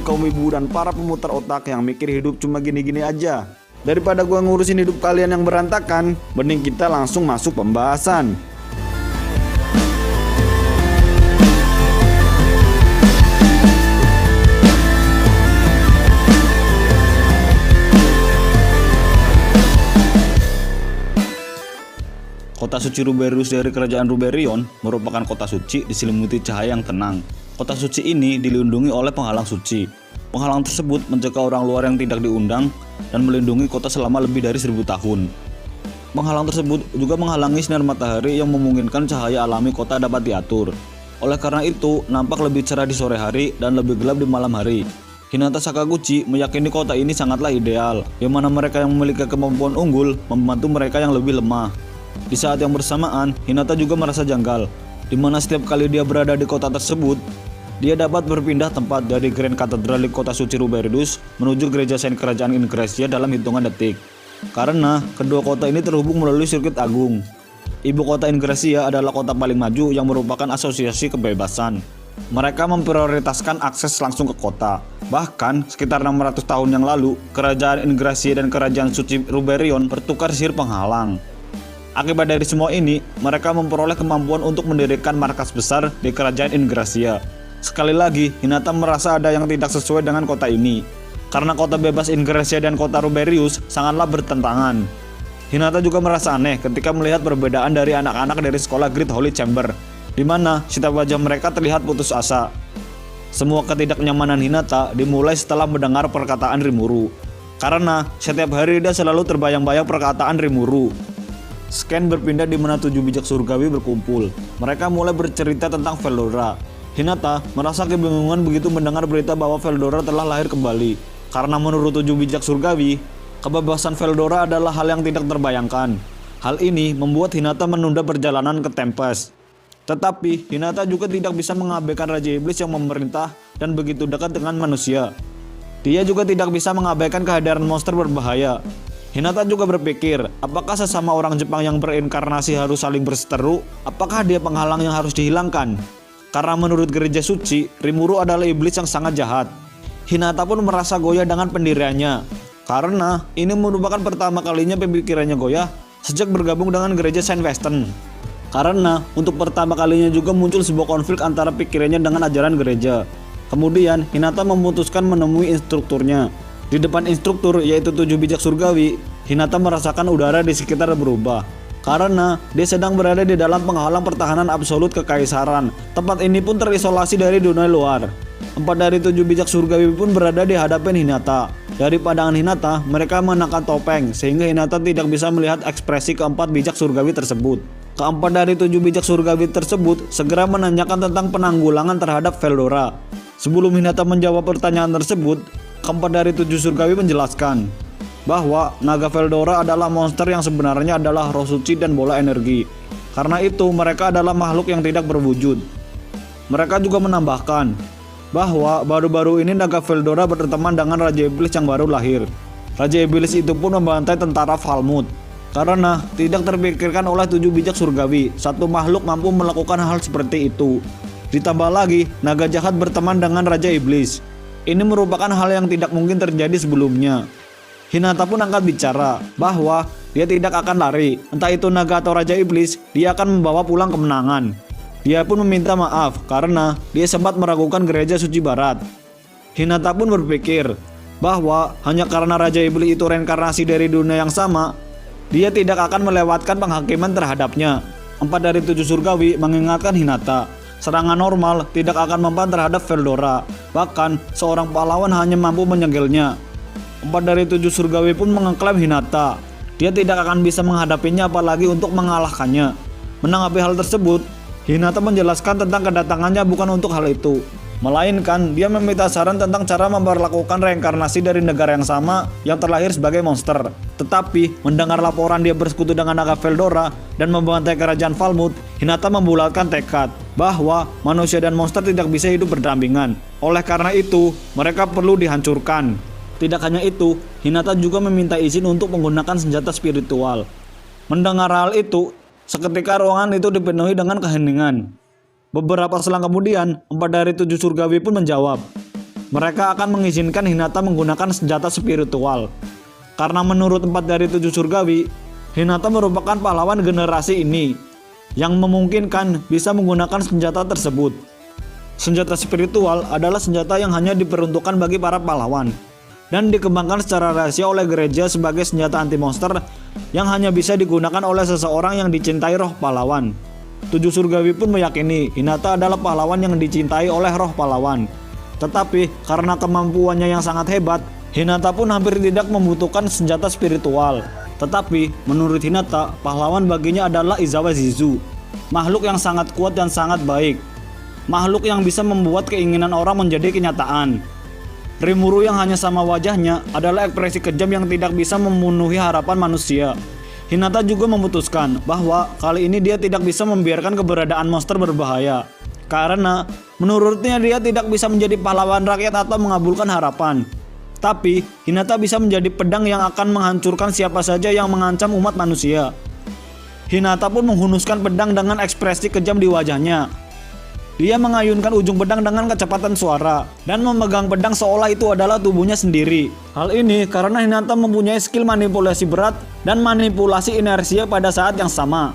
kaum ibu dan para pemutar otak yang mikir hidup cuma gini-gini aja. Daripada gua ngurusin hidup kalian yang berantakan, mending kita langsung masuk pembahasan. Kota suci Ruberius dari kerajaan Ruberion merupakan kota suci diselimuti cahaya yang tenang. Kota suci ini dilindungi oleh penghalang suci. Penghalang tersebut mencegah orang luar yang tidak diundang dan melindungi kota selama lebih dari 1000 tahun. Penghalang tersebut juga menghalangi sinar matahari yang memungkinkan cahaya alami kota dapat diatur. Oleh karena itu, nampak lebih cerah di sore hari dan lebih gelap di malam hari. Hinata Sakaguchi meyakini kota ini sangatlah ideal, di mana mereka yang memiliki kemampuan unggul membantu mereka yang lebih lemah. Di saat yang bersamaan, Hinata juga merasa janggal, di mana setiap kali dia berada di kota tersebut, dia dapat berpindah tempat dari Grand Cathedral di kota suci Ruberius menuju gereja Saint Kerajaan Ingracia dalam hitungan detik. Karena kedua kota ini terhubung melalui sirkuit agung. Ibu kota Ingracia adalah kota paling maju yang merupakan asosiasi kebebasan. Mereka memprioritaskan akses langsung ke kota. Bahkan sekitar 600 tahun yang lalu, kerajaan Ingracia dan kerajaan suci Ruberion bertukar sihir penghalang. Akibat dari semua ini, mereka memperoleh kemampuan untuk mendirikan markas besar di kerajaan Ingracia. Sekali lagi, Hinata merasa ada yang tidak sesuai dengan kota ini. Karena kota bebas Ingracia dan kota Ruberius sangatlah bertentangan. Hinata juga merasa aneh ketika melihat perbedaan dari anak-anak dari sekolah Great Holy Chamber, di mana setiap wajah mereka terlihat putus asa. Semua ketidaknyamanan Hinata dimulai setelah mendengar perkataan Rimuru. Karena setiap hari dia selalu terbayang-bayang perkataan Rimuru. Scan berpindah di mana 7 bijak surgawi berkumpul. Mereka mulai bercerita tentang Veldora. Hinata merasa kebingungan begitu mendengar berita bahwa Veldora telah lahir kembali. Karena menurut 7 bijak surgawi, kebebasan Veldora adalah hal yang tidak terbayangkan. Hal ini membuat Hinata menunda perjalanan ke Tempest. Tetapi Hinata juga tidak bisa mengabaikan Raja Iblis yang memerintah dan begitu dekat dengan manusia. Dia juga tidak bisa mengabaikan kehadiran monster berbahaya. Hinata juga berpikir, apakah sesama orang Jepang yang berinkarnasi harus saling berseteru? Apakah dia penghalang yang harus dihilangkan? Karena menurut gereja suci, Rimuru adalah iblis yang sangat jahat. Hinata pun merasa goyah dengan pendiriannya, karena ini merupakan pertama kalinya pemikirannya goyah sejak bergabung dengan gereja Saint Western. Karena untuk pertama kalinya juga muncul sebuah konflik antara pikirannya dengan ajaran gereja. Kemudian Hinata memutuskan menemui instrukturnya. Di depan instruktur, yaitu 7 bijak surgawi, Hinata merasakan udara di sekitar berubah. Karena dia sedang berada di dalam penghalang pertahanan absolut kekaisaran. Tempat ini pun terisolasi dari dunia luar. 4 dari 7 bijak surgawi pun berada di hadapan Hinata. Dari pandangan Hinata, mereka mengenakan topeng, sehingga Hinata tidak bisa melihat ekspresi keempat bijak surgawi tersebut. Keempat dari 7 bijak surgawi tersebut segera menanyakan tentang penanggulangan terhadap Veldora. Sebelum Hinata menjawab pertanyaan tersebut, keempat dari 7 surgawi menjelaskan bahwa naga Veldora adalah monster yang sebenarnya adalah roh suci dan bola energi. Karena itu mereka adalah makhluk yang tidak berwujud. Mereka juga menambahkan bahwa baru-baru ini naga Veldora berteman dengan Raja Iblis yang baru lahir. Raja Iblis itu pun membantai tentara Falmouth. Karena tidak terpikirkan oleh 7 bijak surgawi, satu makhluk mampu melakukan hal seperti itu. Ditambah lagi, naga jahat berteman dengan Raja Iblis. Ini merupakan hal yang tidak mungkin terjadi sebelumnya. Hinata pun angkat bicara bahwa dia tidak akan lari, entah itu naga atau Raja Iblis, dia akan membawa pulang kemenangan. Dia pun meminta maaf karena dia sempat meragukan gereja suci barat. Hinata pun berpikir bahwa hanya karena Raja Iblis itu reinkarnasi dari dunia yang sama, dia tidak akan melewatkan penghakiman terhadapnya. 4 dari 7 surgawi mengingatkan Hinata, serangan normal tidak akan mempan terhadap Veldora. Bahkan seorang pahlawan hanya mampu menyegelnya. 4 dari 7 surgawi pun mengklaim Hinata. Dia tidak akan bisa menghadapinya apalagi untuk mengalahkannya. Menanggapi hal tersebut, Hinata menjelaskan tentang kedatangannya bukan untuk hal itu, melainkan dia meminta saran tentang cara memperlakukan reinkarnasi dari negara yang sama yang terlahir sebagai monster. Tetapi mendengar laporan dia bersekutu dengan naga Veldora dan membantai kerajaan Falmouth, Hinata membulatkan tekad bahwa manusia dan monster tidak bisa hidup berdampingan. Oleh karena itu, mereka perlu dihancurkan. Tidak hanya itu, Hinata juga meminta izin untuk menggunakan senjata spiritual. Mendengar hal itu, seketika ruangan itu dipenuhi dengan keheningan. Beberapa selang kemudian, 4 dari 7 surgawi pun menjawab, mereka akan mengizinkan Hinata menggunakan senjata spiritual. Karena menurut 4 dari 7 surgawi, Hinata merupakan pahlawan generasi ini yang memungkinkan bisa menggunakan senjata tersebut. Senjata spiritual adalah senjata yang hanya diperuntukkan bagi para pahlawan dan dikembangkan secara rahasia oleh gereja sebagai senjata anti-monster yang hanya bisa digunakan oleh seseorang yang dicintai roh pahlawan. 7 surgawi pun meyakini Hinata adalah pahlawan yang dicintai oleh roh pahlawan. Tetapi karena kemampuannya yang sangat hebat, Hinata pun hampir tidak membutuhkan senjata spiritual. Tetapi menurut Hinata, pahlawan baginya adalah Izawa Zizu, makhluk yang sangat kuat dan sangat baik, makhluk yang bisa membuat keinginan orang menjadi kenyataan. Rimuru yang hanya sama wajahnya adalah ekspresi kejam yang tidak bisa memenuhi harapan manusia. Hinata juga memutuskan bahwa kali ini dia tidak bisa membiarkan keberadaan monster berbahaya, karena menurutnya dia tidak bisa menjadi pahlawan rakyat atau mengabulkan harapan. Tapi Hinata bisa menjadi pedang yang akan menghancurkan siapa saja yang mengancam umat manusia. Hinata pun menghunuskan pedang dengan ekspresi kejam di wajahnya. Dia mengayunkan ujung pedang dengan kecepatan suara dan memegang pedang seolah itu adalah tubuhnya sendiri. Hal ini karena Hinata mempunyai skill manipulasi berat dan manipulasi inersia pada saat yang sama.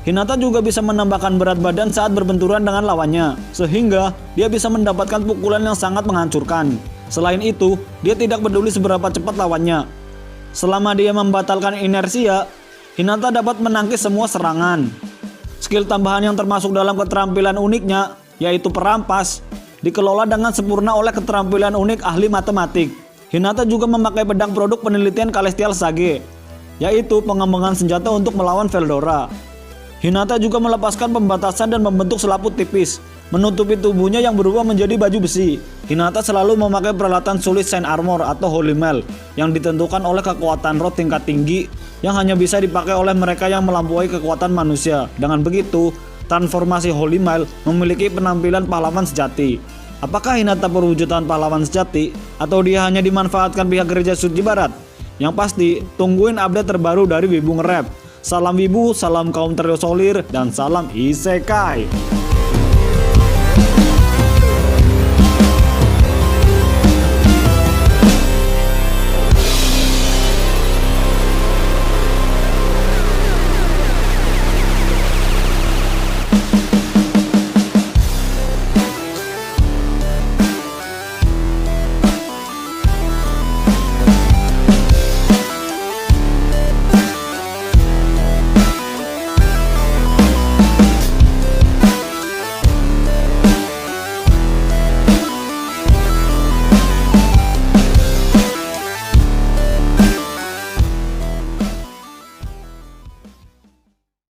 Hinata juga bisa menambahkan berat badan saat berbenturan dengan lawannya, sehingga dia bisa mendapatkan pukulan yang sangat menghancurkan. Selain itu, dia tidak peduli seberapa cepat lawannya. Selama dia membatalkan inersia, Hinata dapat menangkis semua serangan. Skill tambahan yang termasuk dalam keterampilan uniknya, yaitu perampas, dikelola dengan sempurna oleh keterampilan unik ahli matematik. Hinata juga memakai pedang produk penelitian Celestial Sage, yaitu pengembangan senjata untuk melawan Veldora. Hinata juga melepaskan pembatasan dan membentuk selaput tipis, menutupi tubuhnya yang berubah menjadi baju besi. Hinata selalu memakai peralatan sulit Saint Armor atau Holy Mail yang ditentukan oleh kekuatan roh tingkat tinggi yang hanya bisa dipakai oleh mereka yang melampaui kekuatan manusia. Dengan begitu, transformasi Holy Mail memiliki penampilan pahlawan sejati. Apakah Hinata perwujudan pahlawan sejati atau dia hanya dimanfaatkan pihak gereja suci barat? Yang pasti, tungguin update terbaru dari Wibu Nge-Rap. Salam Wibu, salam kaum tersolir, dan salam Isekai.